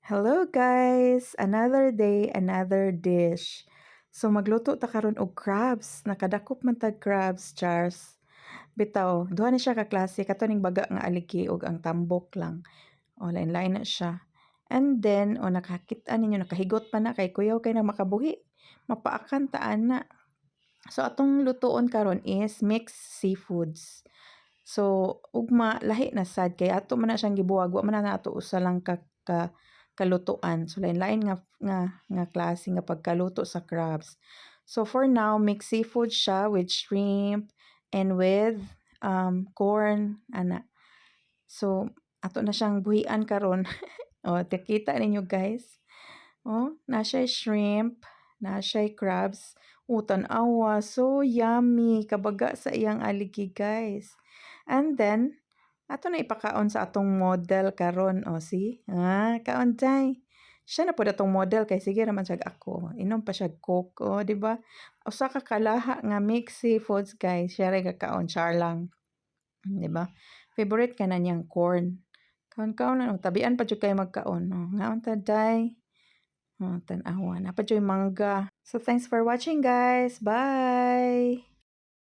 Hello guys! Another day, another dish. So magluto ta karon og crabs. Nakadakop man tag crabs, chars. Bitaw, duha ni siya ka klase kato ning baga nga aligi ug ang tambok lang. O lain-lain na siya. And then, nakakita ninyo nakahigot pa na kay kuyaw kay na makabuhi. Mapaakan ta ana. So atong lutoon karon is mixed seafoods. So ugma lahi na sad kay ato man na siyang gibuwag wa man na ato usa lang kalutuan. So lain-lain nga klase nga pagkaluto sa crabs. So for now, mixed seafood siya with shrimp and with corn ana. So ato na siyang buhian karon. O tikita ninyo guys. Na siya shrimp, na siya crabs. Tan-awa, so yummy. Kabaga sa iyang aligi guys. And then ato na ipakaon sa atong model karon. See? Kaon day. Siya na po atong model kay sige naman siya ako. Inom pa siya coke, di ba? Usa ka kalaha nga mixed seafoods guys. Siya ray kakaon char lang. Di ba? Favorite ka na niyang corn. Kaon-kaon na. Tabian pa jud kay magkaon. Ngaon ta day. Tan-awa na pa jud mangga. So thanks for watching guys. Bye.